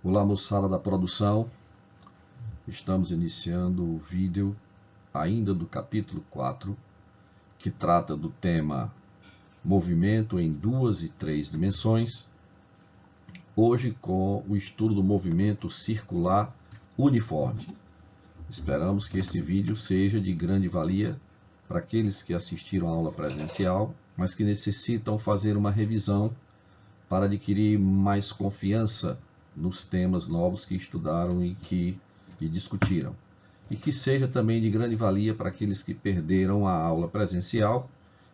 Olá, moçada da produção. Estamos iniciando o vídeo ainda do capítulo 4, que trata do tema movimento em 2 e 3 dimensões. Hoje com o estudo do movimento circular uniforme. Esperamos que esse vídeo seja de grande valia para aqueles que assistiram à aula presencial, mas que necessitam fazer uma revisão para adquirir mais confiança nos temas novos que estudaram e que discutiram. E que seja também de grande valia para aqueles que perderam a aula presencial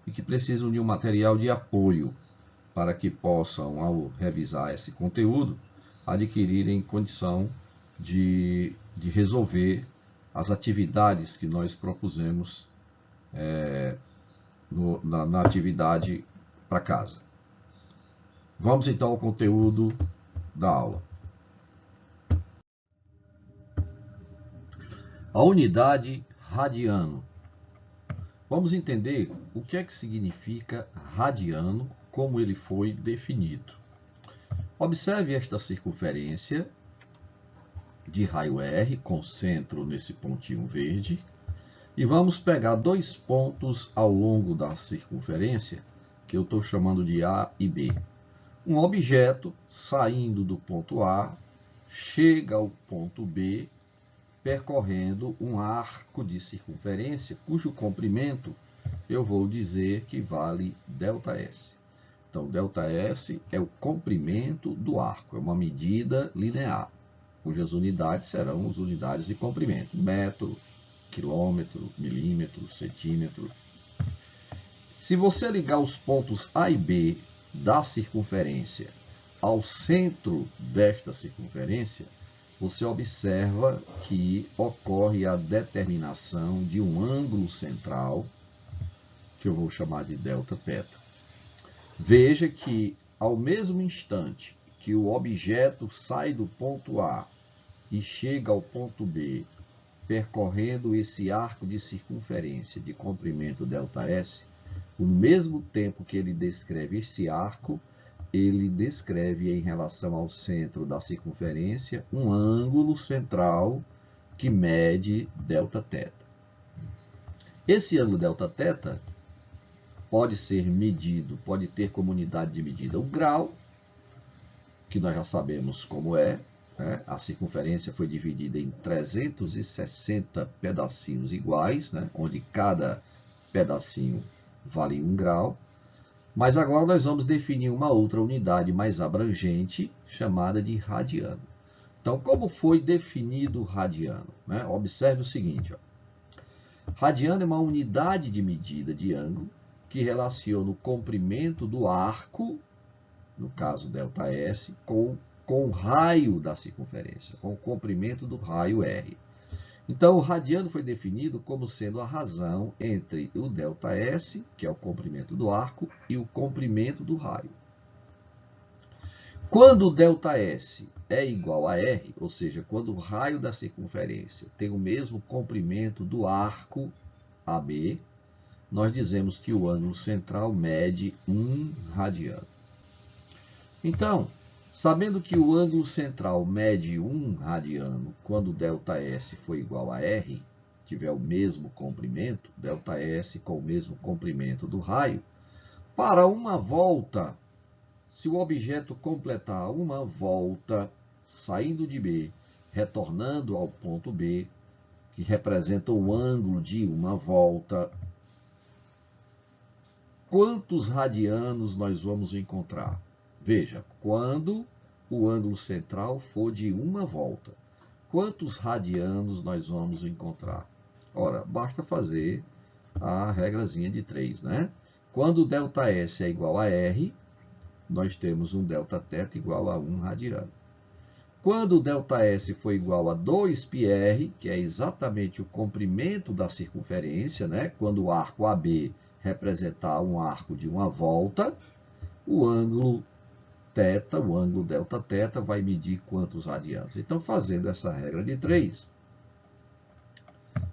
e que precisam de um material de apoio para que possam, ao revisar esse conteúdo, adquirirem condição de resolver as atividades que nós propusemos na atividade para casa. Vamos então ao conteúdo da aula. A unidade radiano. Vamos entender o que é que significa radiano, como ele foi definido. Observe esta circunferência de raio R, com centro nesse pontinho verde, e vamos pegar dois pontos ao longo da circunferência, que eu estou chamando de A e B. Um objeto saindo do ponto A chega ao ponto B percorrendo um arco de circunferência cujo comprimento eu vou dizer que vale ΔS. Então, ΔS é o comprimento do arco, é uma medida linear, cujas unidades serão as unidades de comprimento: metro, quilômetro, milímetro, centímetro. Se você ligar os pontos A e B da circunferência ao centro desta circunferência, você observa que ocorre a determinação de um ângulo central, que eu vou chamar de Δθ. Veja que, ao mesmo instante que o objeto sai do ponto A e chega ao ponto B, percorrendo esse arco de circunferência de comprimento ΔS, no mesmo tempo que ele descreve esse arco, ele descreve em relação ao centro da circunferência um ângulo central que mede Δθ. Esse ângulo Δθ pode ser medido, pode ter como unidade de medida o grau, que nós já sabemos como é, né? A circunferência foi dividida em 360 pedacinhos iguais, né? Onde cada pedacinho vale 1 grau. Mas agora nós vamos definir uma outra unidade mais abrangente, chamada de radiano. Então, como foi definido o radiano? Né? Observe o seguinte. Radiano é uma unidade de medida de ângulo que relaciona o comprimento do arco, no caso ΔS, com o raio da circunferência, com o comprimento do raio R. Então, o radiano foi definido como sendo a razão entre o ΔS, que é o comprimento do arco, e o comprimento do raio. Quando o ΔS é igual a R, ou seja, quando o raio da circunferência tem o mesmo comprimento do arco AB, nós dizemos que o ângulo central mede 1 radiano. Então, sabendo que o ângulo central mede 1 radiano quando ΔS for igual a R, tiver o mesmo comprimento, ΔS com o mesmo comprimento do raio, para uma volta, se o objeto completar uma volta saindo de B, retornando ao ponto B, que representa o ângulo de uma volta, quantos radianos nós vamos encontrar? Veja, quando o ângulo central for de uma volta, quantos radianos nós vamos encontrar? Ora, basta fazer a regrazinha de 3, né? Quando ΔS é igual a R, nós temos um Δθ igual a 1 radiano. Quando o ΔS for igual a 2πr, que é exatamente o comprimento da circunferência, né? Quando o arco AB representar um arco de uma volta, o ângulo θ, o ângulo Δθ, vai medir quantos radianos. Então, fazendo essa regra de 3,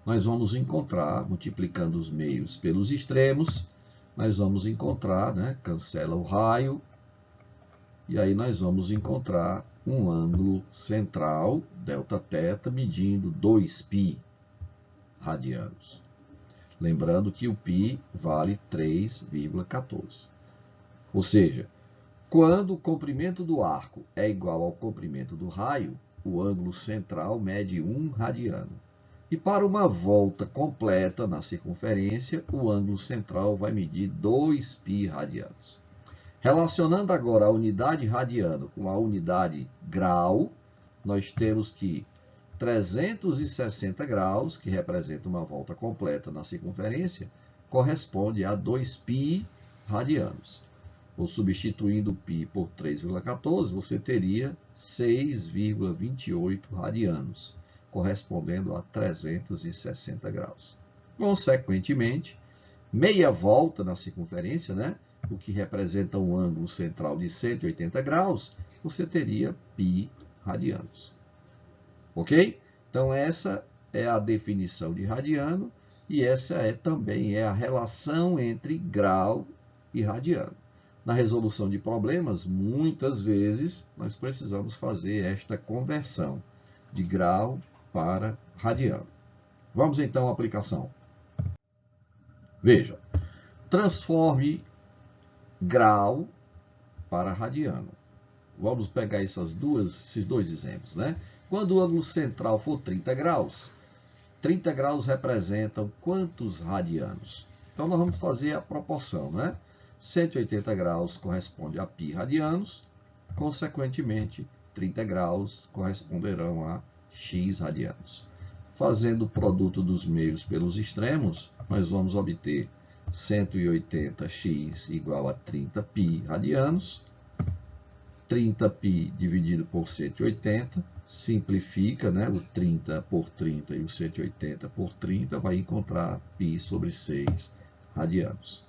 nós vamos encontrar, multiplicando os meios pelos extremos, nós vamos encontrar, né? Cancela o raio, E aí nós vamos encontrar um ângulo central, Δθ, medindo 2π radianos. Lembrando que o π vale 3,14. Ou seja, quando o comprimento do arco é igual ao comprimento do raio, o ângulo central mede 1 radiano. E para uma volta completa na circunferência, o ângulo central vai medir 2π radianos. Relacionando agora a unidade radiano com a unidade grau, nós temos que 360 graus, que representa uma volta completa na circunferência, corresponde a 2π radianos. Ou substituindo π por 3,14, você teria 6,28 radianos, correspondendo a 360 graus. Consequentemente, meia volta na circunferência, né, o que representa um ângulo central de 180 graus, você teria π radianos. Ok? Então, essa é a definição de radiano e essa também é a relação entre grau e radiano. Na resolução de problemas, muitas vezes, nós precisamos fazer esta conversão de grau para radiano. Vamos então à aplicação. Veja, transforme grau para radiano. Vamos pegar esses dois exemplos, né? Quando o ângulo central for 30 graus representam quantos radianos? Então, nós vamos fazer a proporção, né? 180 graus corresponde a π radianos, consequentemente, 30 graus corresponderão a x radianos. Fazendo o produto dos meios pelos extremos, nós vamos obter 180x igual a 30π radianos. 30π dividido por 180, simplifica, né? O 30 por 30 e o 180 por 30, vai encontrar π sobre 6 radianos.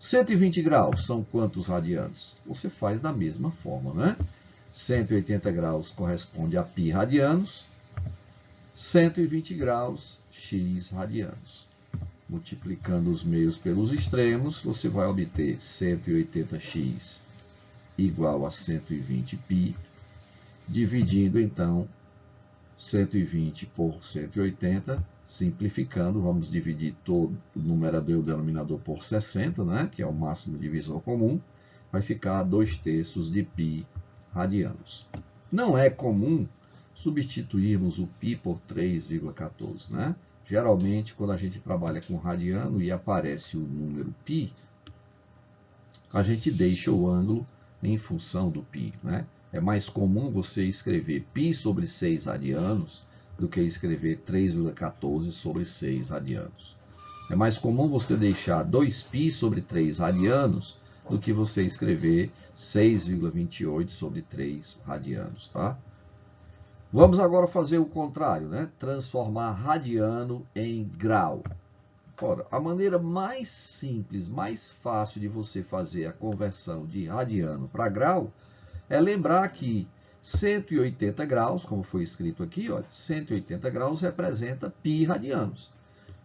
120 graus são quantos radianos? Você faz da mesma forma, né? 180 graus corresponde a π radianos, 120 graus, x radianos. Multiplicando os meios pelos extremos, você vai obter 180x igual a 120π, dividindo, então, 120 por 180, simplificando, vamos dividir todo o numerador e o denominador por 60, né, que é o máximo divisor comum, vai ficar 2/3 de π radianos. Não é comum substituirmos o π por 3,14, né? Geralmente, quando a gente trabalha com radiano e aparece o número π, a gente deixa o ângulo em função do π, né? É mais comum você escrever π sobre 6 radianos do que escrever 3,14 sobre 6 radianos. É mais comum você deixar 2π sobre 3 radianos do que você escrever 6,28 sobre 3 radianos, tá? Vamos agora fazer o contrário, né? Transformar radiano em grau. Ora, a maneira mais simples, mais fácil de você fazer a conversão de radiano para grau é lembrar que 180 graus, como foi escrito aqui, olha, 180 graus representa π radianos.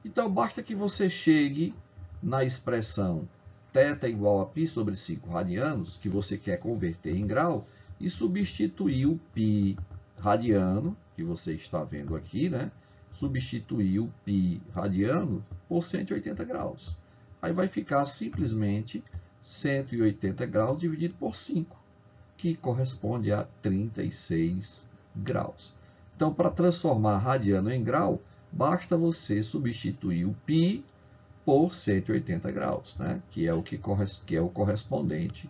Então, basta que você chegue na expressão θ igual a π sobre 5 radianos, que você quer converter em grau, e substituir o π radiano, que você está vendo aqui, né? Substituir o π radiano por 180 graus. Aí vai ficar simplesmente 180 graus dividido por 5, que corresponde a 36 graus. Então, para transformar radiano em grau, basta você substituir o π por 180 graus, né? que é o correspondente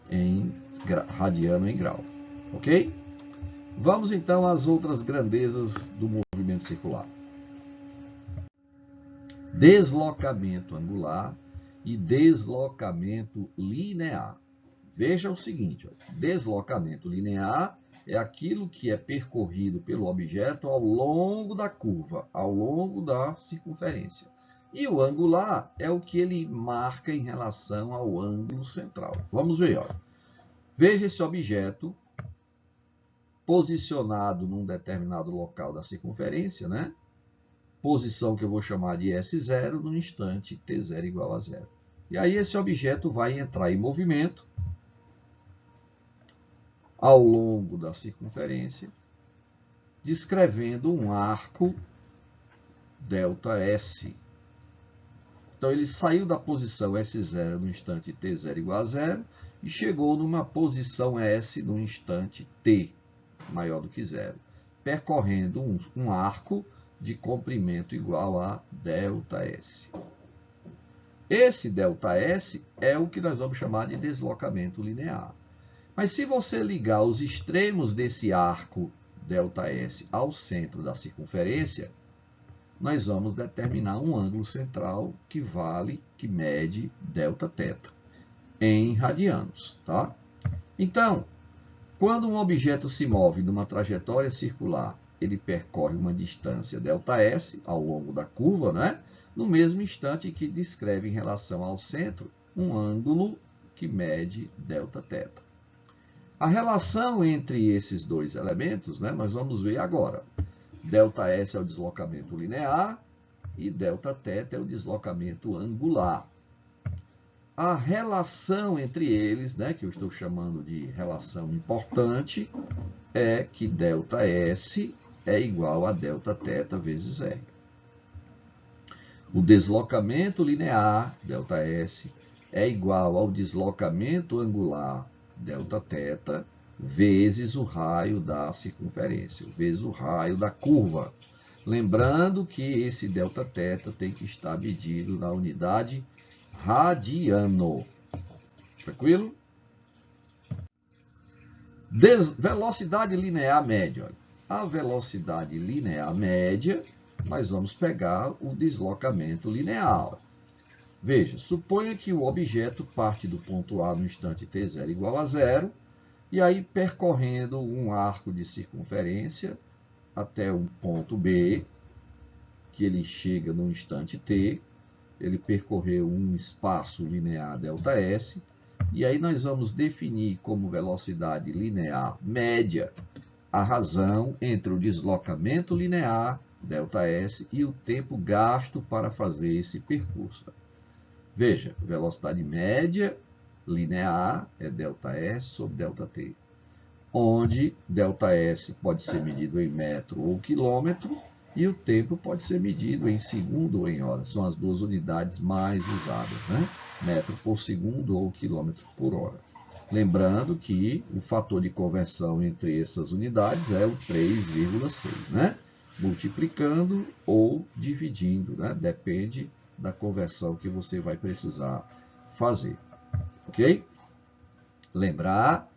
em radiano em grau. Ok? Vamos então às outras grandezas do movimento circular. Deslocamento angular e deslocamento linear. Veja o seguinte, ó, deslocamento linear é aquilo que é percorrido pelo objeto ao longo da curva, ao longo da circunferência. E o angular é o que ele marca em relação ao ângulo central. Vamos ver, ó. Veja esse objeto posicionado num determinado local da circunferência, né? Posição que eu vou chamar de S0 no instante t0 igual a 0. E aí esse objeto vai entrar em movimento ao longo da circunferência, descrevendo um arco ΔS. Então, ele saiu da posição S0 no instante t0 igual a 0 e chegou numa posição S no instante t maior do que 0, percorrendo um arco de comprimento igual a ΔS. Esse ΔS é o que nós vamos chamar de deslocamento linear. Mas se você ligar os extremos desse arco ΔS ao centro da circunferência, nós vamos determinar um ângulo central que mede Δθ em radianos, tá? Então, quando um objeto se move numa trajetória circular, ele percorre uma distância ΔS ao longo da curva, né? No mesmo instante que descreve em relação ao centro um ângulo que mede Δθ. A relação entre esses dois elementos, né, nós vamos ver agora. ΔS é o deslocamento linear e Δθ é o deslocamento angular. A relação entre eles, né, que eu estou chamando de relação importante, é que ΔS é igual a Δθ vezes R. O deslocamento linear, ΔS, é igual ao deslocamento angular, Δθ, vezes o raio da circunferência, vezes o raio da curva. Lembrando que esse Δθ tem que estar medido na unidade radiano. Tranquilo? Velocidade linear média. A velocidade linear média, nós vamos pegar o deslocamento linear. Veja, suponha que o objeto parte do ponto A no instante t0 igual a 0, e aí percorrendo um arco de circunferência até um ponto B, que ele chega no instante t, ele percorreu um espaço linear ΔS, e aí nós vamos definir como velocidade linear média a razão entre o deslocamento linear, ΔS, e o tempo gasto para fazer esse percurso. Veja, velocidade média linear é ΔS sobre ΔT, onde ΔS pode ser medido em metro ou quilômetro, e o tempo pode ser medido em segundo ou em hora. São as duas unidades mais usadas, né? Metro por segundo ou quilômetro por hora. Lembrando que o fator de conversão entre essas unidades é o 3,6, né? Multiplicando ou dividindo, né? Depende da conversão que você vai precisar fazer. Ok? Lembrar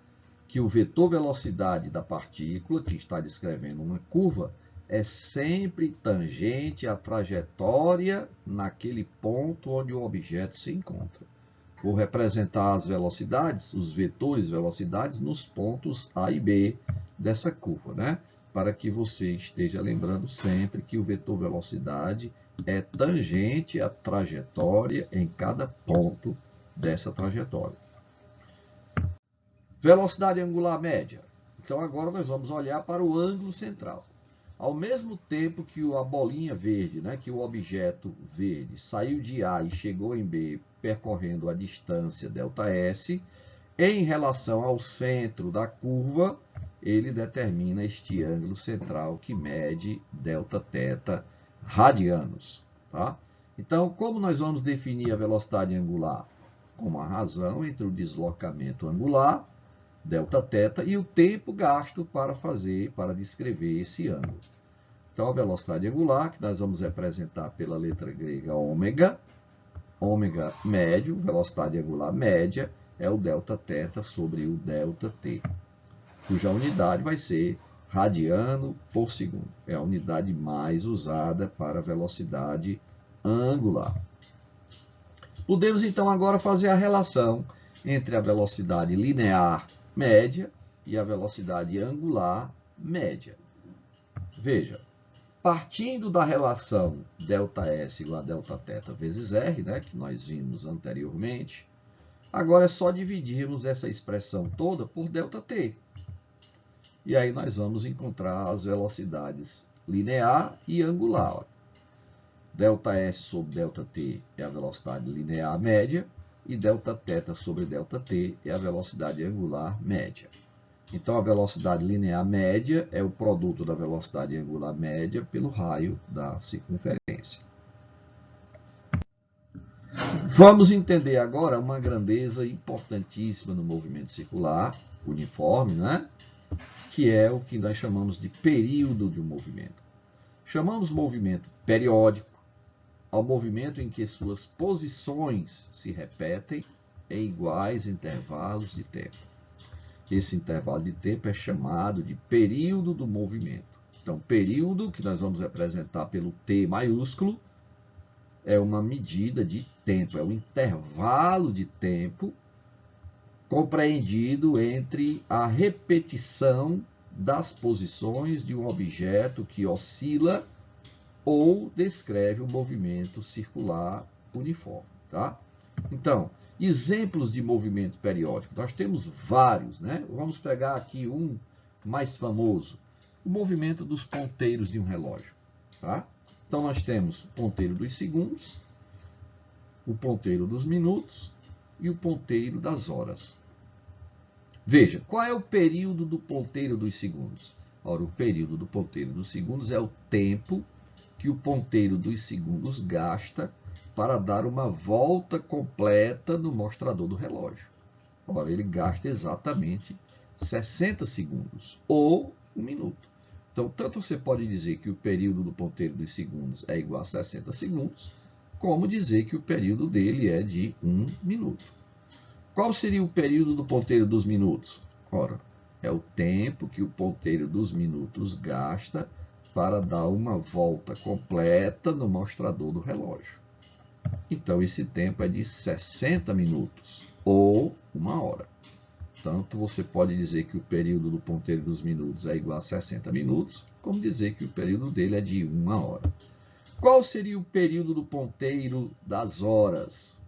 que o vetor velocidade da partícula, que está descrevendo uma curva, é sempre tangente à trajetória naquele ponto onde o objeto se encontra. Vou representar as velocidades, os vetores velocidades, nos pontos A e B dessa curva, né? Para que você esteja lembrando sempre que o vetor velocidade é tangente à trajetória em cada ponto dessa trajetória. Velocidade angular média. Então, agora nós vamos olhar para o ângulo central. Ao mesmo tempo que a bolinha verde, né, que o objeto verde saiu de A e chegou em B, percorrendo a distância ΔS, em relação ao centro da curva, ele determina este ângulo central que mede Δθ radianos. Tá? Então, como nós vamos definir a velocidade angular? Como a razão entre o deslocamento angular, Δθ, e o tempo gasto para descrever esse ângulo. Então, a velocidade angular, que nós vamos representar pela letra grega ômega, ômega médio, velocidade angular média, é o Δθ sobre o ΔT, cuja unidade vai ser radiano por segundo. É a unidade mais usada para velocidade angular. Podemos, então, agora fazer a relação entre a velocidade linear média e a velocidade angular média. Veja, partindo da relação ΔS igual a Δθ vezes R, né, que nós vimos anteriormente, agora é só dividirmos essa expressão toda por ΔT. E aí nós vamos encontrar as velocidades linear e angular. ΔS sobre ΔT é a velocidade linear média, e Δθ sobre ΔT é a velocidade angular média. Então, a velocidade linear média é o produto da velocidade angular média pelo raio da circunferência. Vamos entender agora uma grandeza importantíssima no movimento circular uniforme, né? Que é o que nós chamamos de período de um movimento. Chamamos movimento periódico ao movimento em que suas posições se repetem em iguais intervalos de tempo. Esse intervalo de tempo é chamado de período do movimento. Então, período, que nós vamos representar pelo T maiúsculo, é uma medida de tempo, é um intervalo de tempo compreendido entre a repetição das posições de um objeto que oscila ou descreve um movimento circular uniforme. Tá? Então, exemplos de movimento periódico, nós temos vários, né? Vamos pegar aqui um mais famoso, o movimento dos ponteiros de um relógio. Tá? Então, nós temos o ponteiro dos segundos, o ponteiro dos minutos e o ponteiro das horas. Veja, qual é o período do ponteiro dos segundos? Ora, o período do ponteiro dos segundos é o tempo que o ponteiro dos segundos gasta para dar uma volta completa no mostrador do relógio. Ora, ele gasta exatamente 60 segundos ou 1 minuto. Então, tanto você pode dizer que o período do ponteiro dos segundos é igual a 60 segundos, como dizer que o período dele é de 1 minuto. Qual seria o período do ponteiro dos minutos? Ora, é o tempo que o ponteiro dos minutos gasta para dar uma volta completa no mostrador do relógio. Então, esse tempo é de 60 minutos ou 1 hora. Tanto você pode dizer que o período do ponteiro dos minutos é igual a 60 minutos, como dizer que o período dele é de 1 hora. Qual seria o período do ponteiro das horas?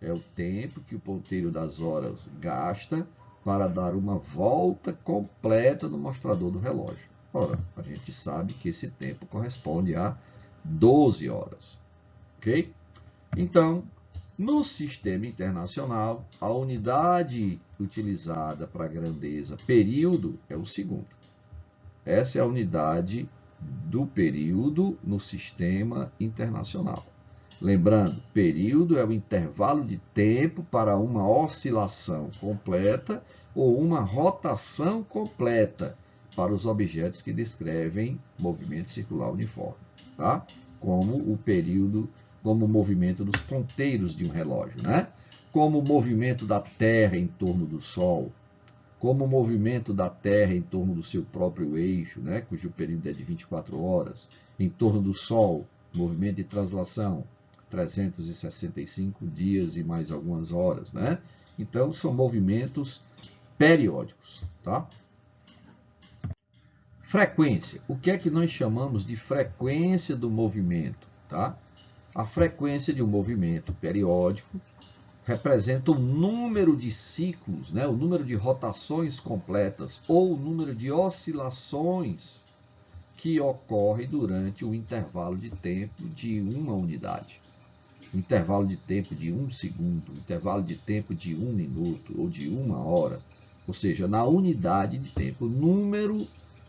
É o tempo que o ponteiro das horas gasta para dar uma volta completa no mostrador do relógio. Ora, a gente sabe que esse tempo corresponde a 12 horas. Ok? Então, no sistema internacional, a unidade utilizada para a grandeza período é o segundo. Essa é a unidade do período no sistema internacional. Lembrando, período é o intervalo de tempo para uma oscilação completa ou uma rotação completa para os objetos que descrevem movimento circular uniforme, tá? Como o período, como o movimento dos ponteiros de um relógio, né? Como o movimento da Terra em torno do Sol, como o movimento da Terra em torno do seu próprio eixo, né? Cujo período é de 24 horas, em torno do Sol, movimento de translação, 365 dias e mais algumas horas, né? Então, são movimentos periódicos, tá? Frequência. O que é que nós chamamos de frequência do movimento, tá? A frequência de um movimento periódico representa o número de ciclos, né? O número de rotações completas ou o número de oscilações que ocorre durante o intervalo de tempo de uma unidade. Intervalo de tempo de 1 segundo, intervalo de tempo de 1 minuto ou de 1 hora, ou seja, na unidade de tempo, o número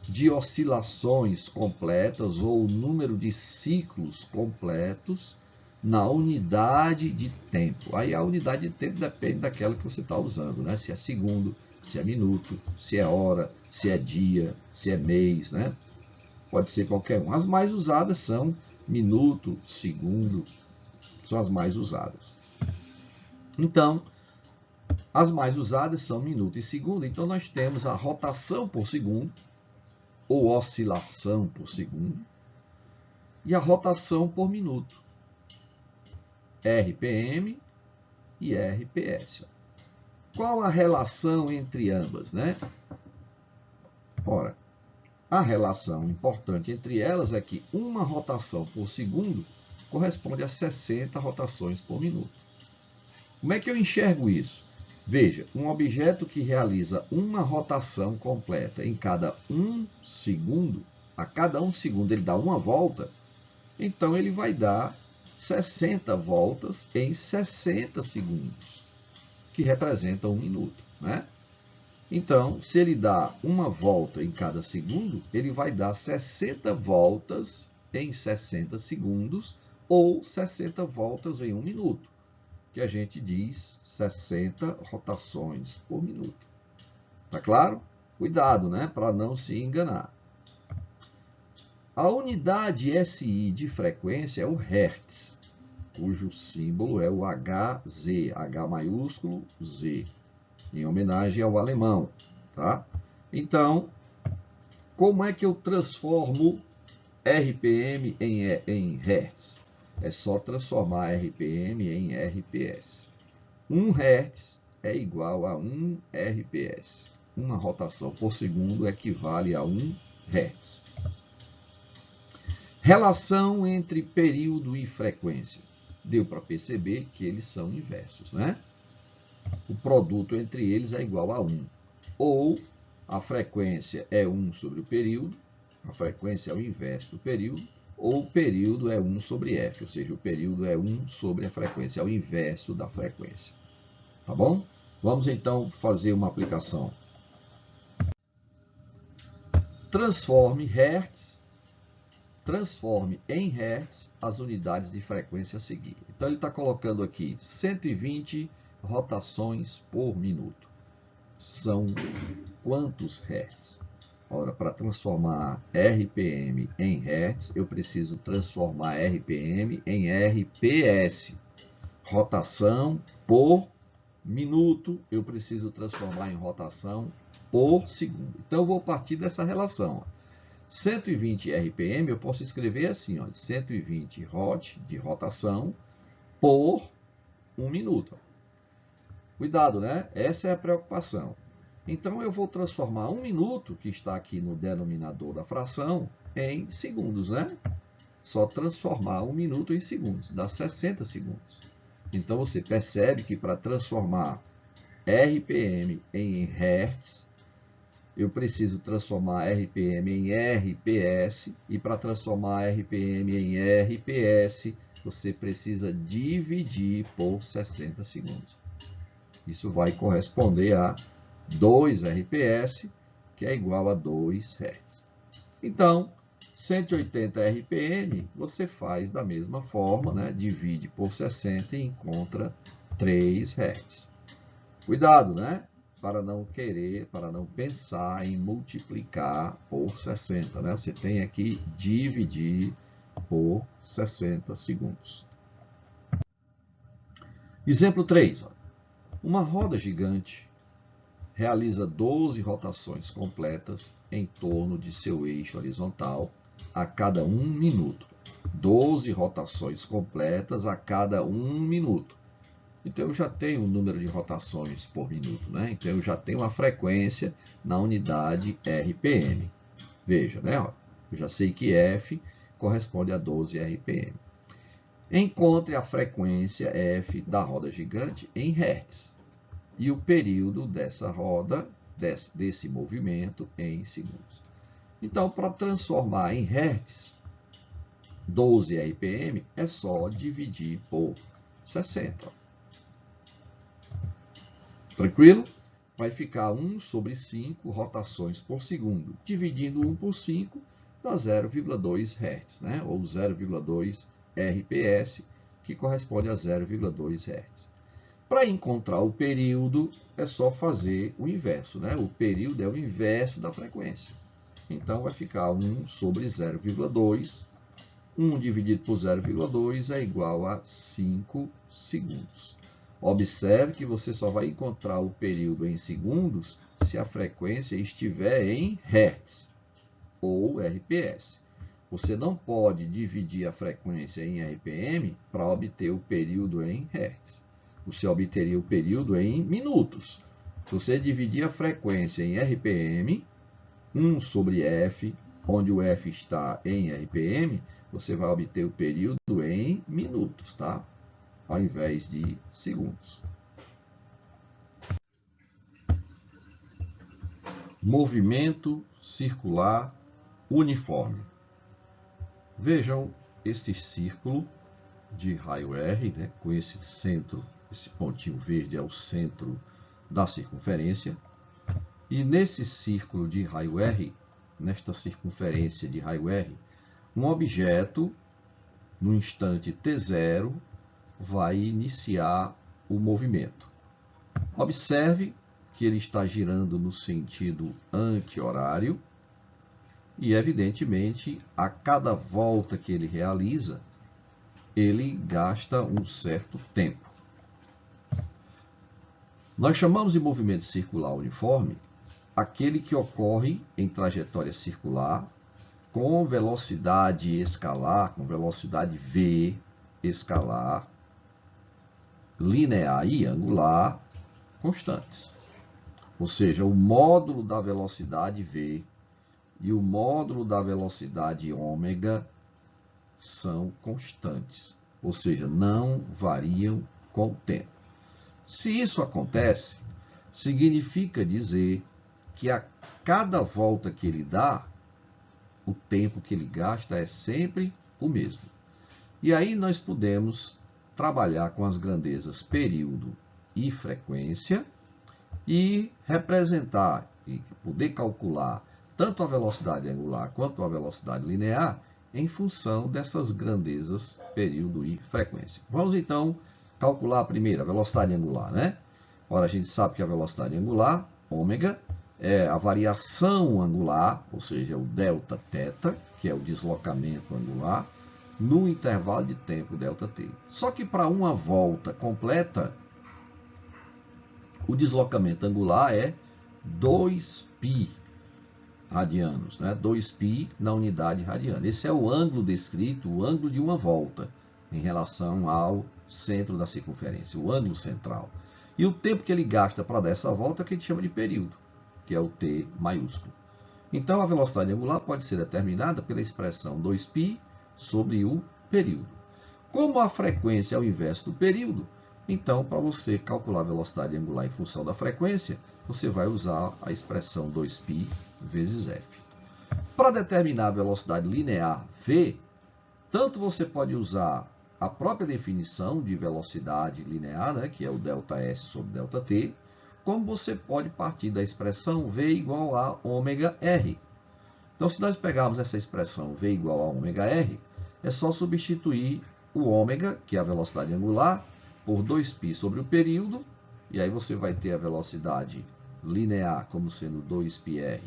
de oscilações completas ou o número de ciclos completos na unidade de tempo. Aí a unidade de tempo depende daquela que você está usando, né? Se é segundo, se é minuto, se é hora, se é dia, se é mês, né? Pode ser qualquer um. As mais usadas são minuto, segundo, são as mais usadas. Então, as mais usadas são minuto e segundo. Então, nós temos a rotação por segundo, ou oscilação por segundo, e a rotação por minuto, RPM e RPS. Qual a relação entre ambas, né? Ora, a relação importante entre elas é que uma rotação por segundo corresponde a 60 rotações por minuto. Como é que eu enxergo isso? Veja, um objeto que realiza uma rotação completa em cada 1 segundo, a cada 1 segundo ele dá uma volta, então ele vai dar 60 voltas em 60 segundos, que representam 1 minuto, né? Então, se ele dá uma volta em cada segundo, ele vai dar 60 voltas em 60 segundos ou 60 voltas em 1 minuto, que a gente diz 60 rotações por minuto. Tá claro? Cuidado, né? Para não se enganar. A unidade SI de frequência é o Hertz, cujo símbolo é o Hz, H maiúsculo, Z, em homenagem ao alemão, tá? Então, como é que eu transformo RPM em Hertz? É só transformar RPM em RPS. 1 Hertz é igual a 1 RPS. Uma rotação por segundo equivale a 1 Hertz. Relação entre período e frequência. Deu para perceber que eles são inversos, né? O produto entre eles é igual a 1. Ou a frequência é 1 sobre o período, a frequência é o inverso do período, ou o período é 1 sobre f, ou seja, o período é 1 sobre a frequência, é o inverso da frequência. Tá bom? Vamos então fazer uma aplicação. Transforme em Hertz as unidades de frequência a seguir. Então, ele está colocando aqui 120 rotações por minuto. São quantos Hertz? Ora, para transformar RPM em Hertz, eu preciso transformar RPM em RPS. Rotação por minuto, eu preciso transformar em rotação por segundo. Então, eu vou partir dessa relação. 120 RPM, eu posso escrever assim, ó, 120 Hz de rotação por 1 minuto. Cuidado, né? Essa é a preocupação. Então, eu vou transformar 1 minuto, que está aqui no denominador da fração, em segundos, né? Só transformar 1 minuto em segundos, dá 60 segundos. Então, você percebe que para transformar RPM em Hertz, eu preciso transformar RPM em RPS, e para transformar RPM em RPS, você precisa dividir por 60 segundos. Isso vai corresponder a 2 RPS, que é igual a 2 Hz. Então, 180 RPM, você faz da mesma forma, né? Divide por 60 e encontra 3 Hz. Cuidado, né? Para não pensar em multiplicar por 60, né? Você tem aqui dividir por 60 segundos. Exemplo 3. Uma roda gigante realiza 12 rotações completas em torno de seu eixo horizontal a cada 1 minuto. 12 rotações completas a cada 1 minuto. Então, eu já tenho o número de rotações por minuto, né? Então, eu já tenho a frequência na unidade RPM. Veja, né? Eu já sei que F corresponde a 12 RPM. Encontre a frequência F da roda gigante em Hertz e o período dessa roda, desse movimento, em segundos. Então, para transformar em Hertz, 12 RPM é só dividir por 60. Tranquilo? Vai ficar 1 sobre 5 rotações por segundo. Dividindo 1 por 5, dá 0,2 Hz, né? Ou 0,2 RPS, que corresponde a 0,2 Hz. Para encontrar o período, é só fazer o inverso, né? O período é o inverso da frequência. Então, vai ficar 1 sobre 0,2. 1 dividido por 0,2 é igual a 5 segundos. Observe que você só vai encontrar o período em segundos se a frequência estiver em Hertz ou RPS. Você não pode dividir a frequência em RPM para obter o período em Hertz. Você obteria o período em minutos. Se você dividir a frequência em RPM, 1 sobre F, onde o F está em RPM, você vai obter o período em minutos, tá? Ao invés de segundos. Movimento circular uniforme. Vejam este círculo de raio R, né, com esse centro, esse pontinho verde é o centro da circunferência. E nesse círculo de raio R, nesta circunferência de raio R, um objeto, no instante t0, vai iniciar o movimento. Observe que ele está girando no sentido anti-horário e, evidentemente, a cada volta que ele realiza, ele gasta um certo tempo. Nós chamamos de movimento circular uniforme aquele que ocorre em trajetória circular com velocidade escalar, com velocidade v escalar, linear e angular constantes. Ou seja, o módulo da velocidade v e o módulo da velocidade ômega são constantes, ou seja, não variam com o tempo. Se isso acontece, significa dizer que a cada volta que ele dá, o tempo que ele gasta é sempre o mesmo. E aí nós podemos trabalhar com as grandezas período e frequência e representar e poder calcular tanto a velocidade angular quanto a velocidade linear em função dessas grandezas período e frequência. Vamos então calcular primeiro a velocidade angular, né? Ora, a gente sabe que a velocidade angular, ômega, é a variação angular, ou seja, o delta θ, que é o deslocamento angular, no intervalo de tempo ΔT. Só que para uma volta completa, o deslocamento angular é 2π radianos, né? 2π na unidade radiana. Esse é o ângulo descrito, o ângulo de uma volta, em relação ao centro da circunferência, o ângulo central. E o tempo que ele gasta para dar essa volta é o que a gente chama de período, que é o t maiúsculo. Então, a velocidade angular pode ser determinada pela expressão 2π sobre o período. Como a frequência é o inverso do período, então, para você calcular a velocidade angular em função da frequência, você vai usar a expressão 2π vezes f. Para determinar a velocidade linear v, tanto você pode usar a própria definição de velocidade linear, né, que é o ΔS sobre ΔT, como você pode partir da expressão v igual a ômega r. Então, se nós pegarmos essa expressão v igual a ômega r, é só substituir o ômega, que é a velocidade angular, por 2π sobre o período, e aí você vai ter a velocidade linear como sendo 2πr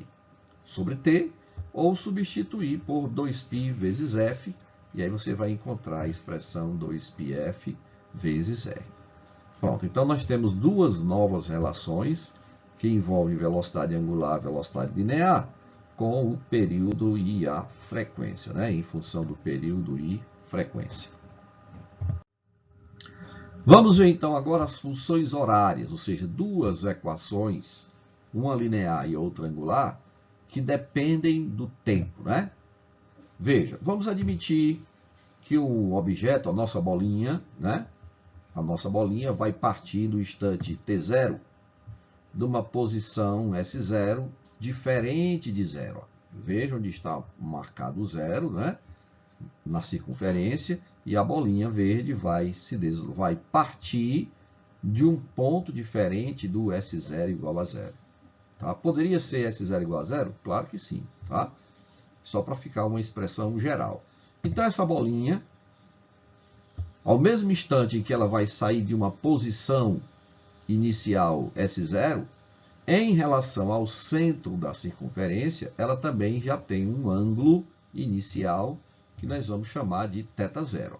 sobre t, ou substituir por 2π vezes f, e aí você vai encontrar a expressão 2πf vezes r. Pronto, então nós temos duas novas relações que envolvem velocidade angular e velocidade linear com o período e a frequência, né? Em função do período e frequência. Vamos ver então agora as funções horárias, ou seja, duas equações, uma linear e outra angular, que dependem do tempo, né? Veja, vamos admitir que o objeto, a nossa bolinha, né? A nossa bolinha vai partir do instante t0 de uma posição S0 diferente de zero. Veja onde está marcado o zero, né? Na circunferência, e a bolinha verde vai partir de um ponto diferente do S0 igual a zero. Tá? Poderia ser S0 igual a zero? Claro que sim. Tá? Só para ficar uma expressão geral. Então, essa bolinha, ao mesmo instante em que ela vai sair de uma posição inicial S0, em relação ao centro da circunferência, ela também já tem um ângulo inicial que nós vamos chamar de θ0.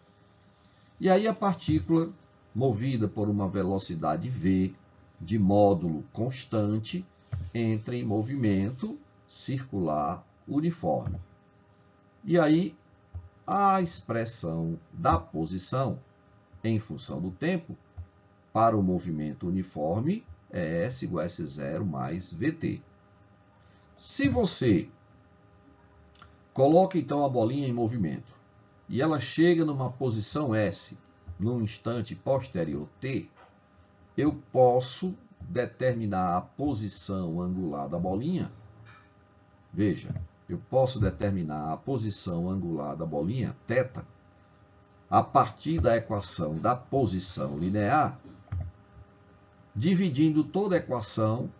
E aí a partícula, movida por uma velocidade v de módulo constante, entra em movimento circular uniforme. E aí a expressão da posição em função do tempo para o movimento uniforme é S igual a S0 mais VT. Se você coloca então a bolinha em movimento e ela chega numa posição S num instante posterior t, eu posso determinar a posição angular da bolinha. Veja, eu posso determinar a posição angular da bolinha, θ, a partir da equação da posição linear, dividindo toda a equação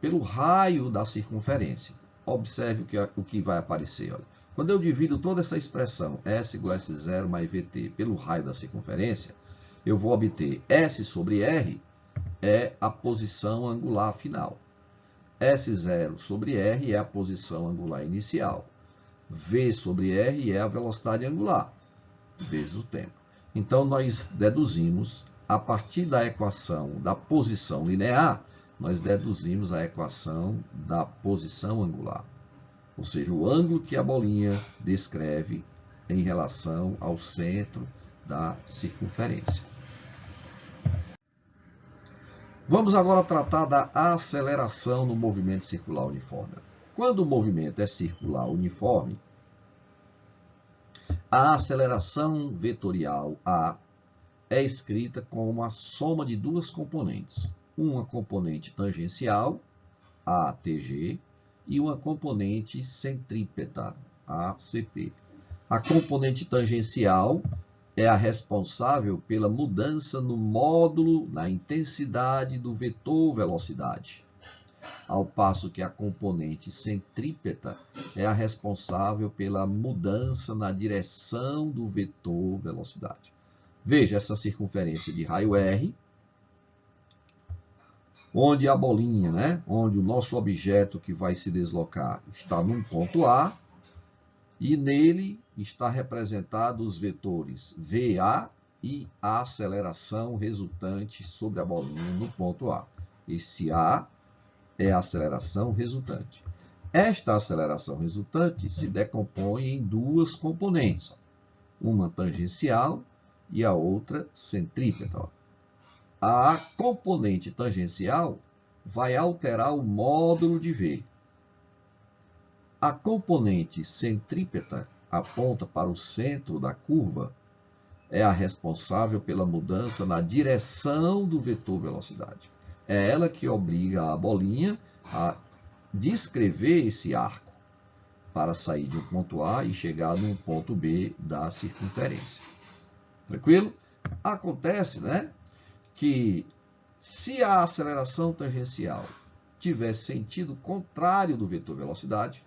pelo raio da circunferência. Observe o que vai aparecer. Olha. Quando eu divido toda essa expressão S igual a S0 mais VT pelo raio da circunferência, eu vou obter S sobre R é a posição angular final. S0 sobre R é a posição angular inicial. V sobre R é a velocidade angular, vezes o tempo. Então, nós deduzimos, a partir da equação da posição linear, nós deduzimos a equação da posição angular. Ou seja, o ângulo que a bolinha descreve em relação ao centro da circunferência. Vamos agora tratar da aceleração no movimento circular uniforme. Quando o movimento é circular uniforme, a aceleração vetorial A é escrita como a soma de duas componentes. Uma componente tangencial, ATG, e uma componente centrípeta, ACP. A componente tangencial é a responsável pela mudança no módulo, na intensidade do vetor velocidade, ao passo que a componente centrípeta é a responsável pela mudança na direção do vetor velocidade. Veja essa circunferência de raio R, onde a bolinha, onde o nosso objeto que vai se deslocar está num ponto A, e nele está representado os vetores VA e a aceleração resultante sobre a bolinha no ponto A. Esse A é a aceleração resultante. Esta aceleração resultante se decompõe em duas componentes, uma tangencial e a outra centrípeta. A componente tangencial vai alterar o módulo de V. A componente centrípeta aponta para o centro da curva, é a responsável pela mudança na direção do vetor velocidade. É ela que obriga a bolinha a descrever esse arco para sair de um ponto A e chegar num ponto B da circunferência. Tranquilo? Acontece, que se a aceleração tangencial tiver sentido contrário do vetor velocidade,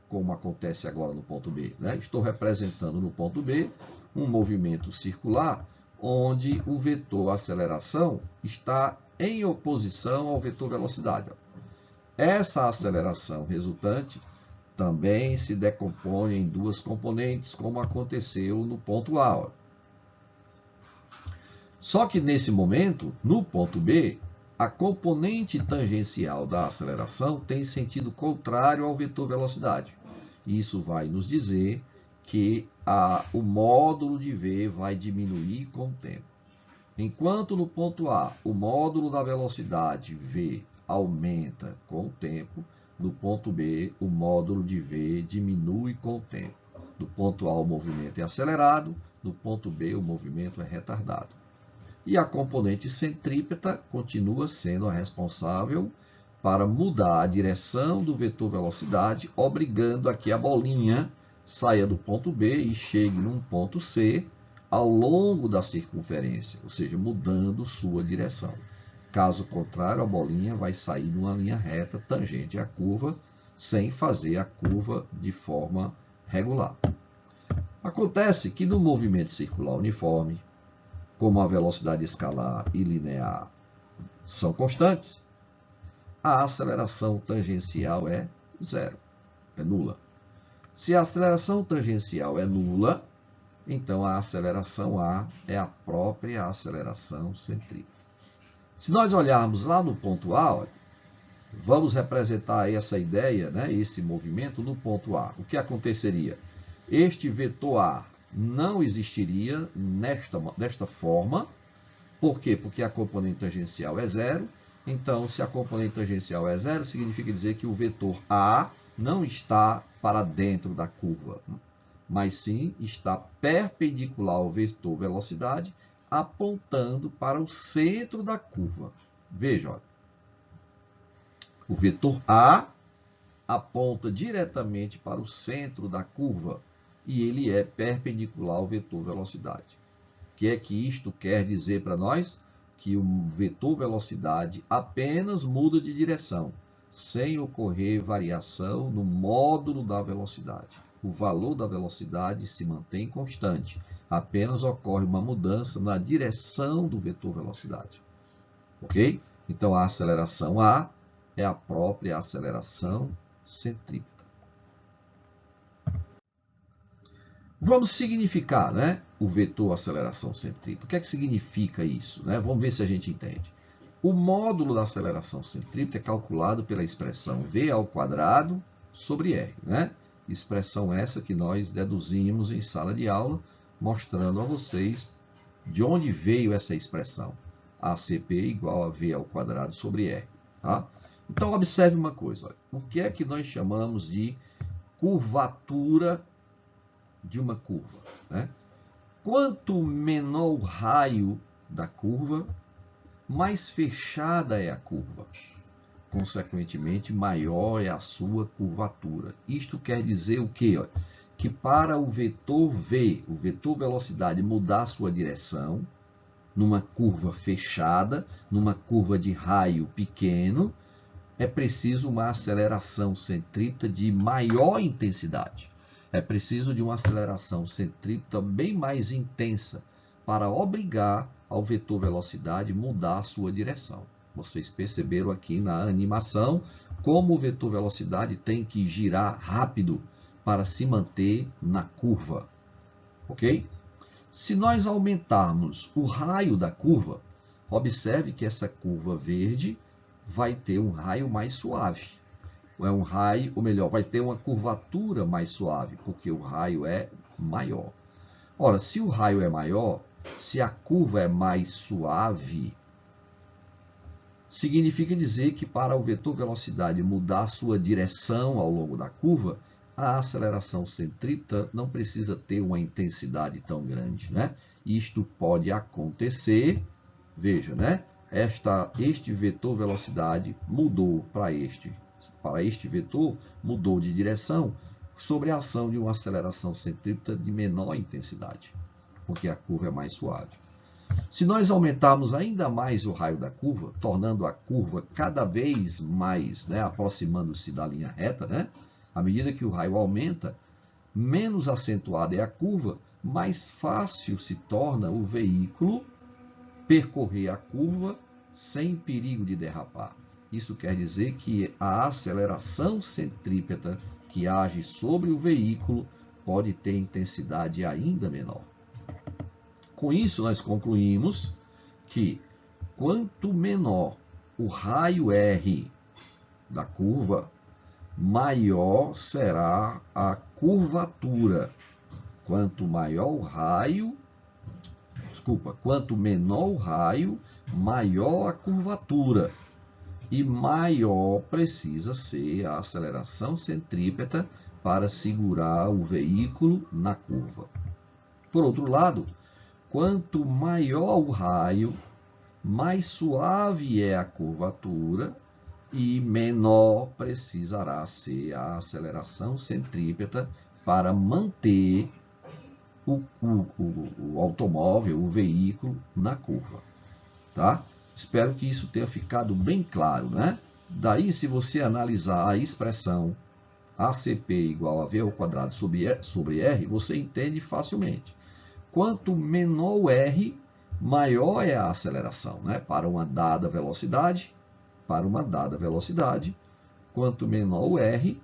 como acontece agora no ponto B, estou representando no ponto B um movimento circular onde o vetor aceleração está em oposição ao vetor velocidade. Essa aceleração resultante também se decompõe em duas componentes, como aconteceu no ponto A. Só que nesse momento, no ponto B, a componente tangencial da aceleração tem sentido contrário ao vetor velocidade. Isso vai nos dizer que o módulo de V vai diminuir com o tempo. Enquanto no ponto A o módulo da velocidade V aumenta com o tempo, no ponto B o módulo de V diminui com o tempo. No ponto A o movimento é acelerado, no ponto B o movimento é retardado. E a componente centrípeta continua sendo a responsável para mudar a direção do vetor velocidade, obrigando a que a bolinha saia do ponto B e chegue num ponto C ao longo da circunferência, ou seja, mudando sua direção. Caso contrário, a bolinha vai sair numa linha reta tangente à curva, sem fazer a curva de forma regular. Acontece que no movimento circular uniforme, como a velocidade escalar e linear são constantes, a aceleração tangencial é zero, é nula. Se a aceleração tangencial é nula, então a aceleração A é a própria aceleração centrípeta. Se nós olharmos lá no ponto A, vamos representar essa ideia, esse movimento no ponto A. O que aconteceria? Este vetor A não existiria desta forma. Por quê? Porque a componente tangencial é zero. Então, se a componente tangencial é zero, significa dizer que o vetor A não está para dentro da curva, mas sim está perpendicular ao vetor velocidade, apontando para o centro da curva. Veja, o vetor A aponta diretamente para o centro da curva e ele é perpendicular ao vetor velocidade. O que é que isto quer dizer para nós? Que o vetor velocidade apenas muda de direção, sem ocorrer variação no módulo da velocidade. O valor da velocidade se mantém constante, apenas ocorre uma mudança na direção do vetor velocidade. Ok? Então, a aceleração A é a própria aceleração centrípeta. Vamos significar, né, o vetor aceleração centrípeta. O que é que significa isso? Né? Vamos ver se a gente entende. O módulo da aceleração centrípeta é calculado pela expressão v² sobre r. Né? Expressão essa que nós deduzimos em sala de aula, mostrando a vocês de onde veio essa expressão. ACP igual a v² sobre r. Tá? Então, observe uma coisa. Olha. O que é que nós chamamos de curvatura de uma curva? Né? Quanto menor o raio da curva, mais fechada é a curva. Consequentemente, maior é a sua curvatura. Isto quer dizer o quê? Olha, que para o vetor v, o vetor velocidade, mudar sua direção, numa curva fechada, numa curva de raio pequeno, é preciso uma aceleração centrípeta de maior intensidade. É preciso de uma aceleração centrípeta bem mais intensa para obrigar ao vetor velocidade mudar a sua direção. Vocês perceberam aqui na animação como o vetor velocidade tem que girar rápido para se manter na curva. Ok? Se nós aumentarmos o raio da curva, observe que essa curva verde vai ter um raio mais suave. É um raio, ou melhor, vai ter uma curvatura mais suave, porque o raio é maior. Ora, se o raio é maior, se a curva é mais suave, significa dizer que para o vetor velocidade mudar sua direção ao longo da curva, a aceleração centrípeta não precisa ter uma intensidade tão grande, né? Isto pode acontecer, veja, né? Este vetor velocidade mudou para este vetor, mudou de direção sobre a ação de uma aceleração centrípeta de menor intensidade, porque a curva é mais suave. Se nós aumentarmos ainda mais o raio da curva, tornando a curva cada vez mais, né, aproximando-se da linha reta, né, à medida que o raio aumenta, menos acentuada é a curva, mais fácil se torna o veículo percorrer a curva sem perigo de derrapar. Isso quer dizer que a aceleração centrípeta que age sobre o veículo pode ter intensidade ainda menor. Com isso, nós concluímos que quanto menor o raio R da curva, maior será a curvatura. Quanto menor o raio, maior a curvatura. E maior precisa ser a aceleração centrípeta para segurar o veículo na curva. Por outro lado, quanto maior o raio, mais suave é a curvatura e menor precisará ser a aceleração centrípeta para manter o automóvel, o veículo, na curva. Tá? Espero que isso tenha ficado bem claro, né? Daí, se você analisar a expressão ACP igual a v² sobre R, você entende facilmente. Quanto menor o R, maior é a aceleração, né? Para uma dada velocidade, quanto menor o R,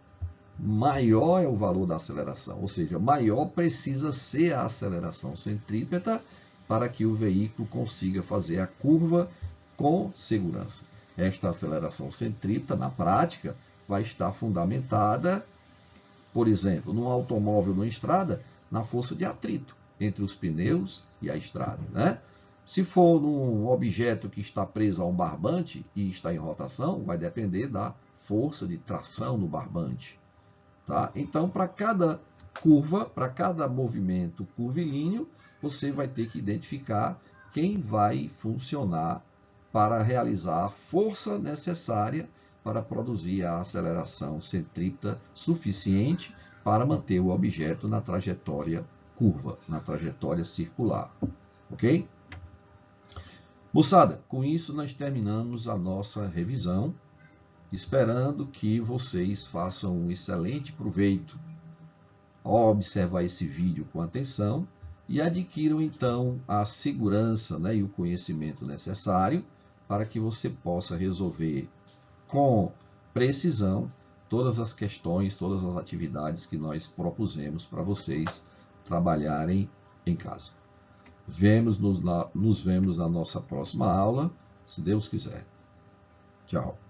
maior é o valor da aceleração, ou seja, maior precisa ser a aceleração centrípeta para que o veículo consiga fazer a curva com segurança. Esta aceleração centrípeta, na prática, vai estar fundamentada, por exemplo, num automóvel numa estrada, na força de atrito entre os pneus e a estrada, né? Se for num objeto que está preso a um barbante e está em rotação, vai depender da força de tração no barbante. Tá? Então, para cada curva, para cada movimento curvilíneo, você vai ter que identificar quem vai funcionar para realizar a força necessária para produzir a aceleração centrípeta suficiente para manter o objeto na trajetória curva, na trajetória circular. Ok? Moçada, com isso nós terminamos a nossa revisão. esperando que vocês façam um excelente proveito ao observar esse vídeo com atenção e adquiram então a segurança, né, e o conhecimento necessário para que você possa resolver com precisão todas as questões, todas as atividades que nós propusemos para vocês trabalharem em casa. Nos vemos na nossa próxima aula, se Deus quiser. Tchau.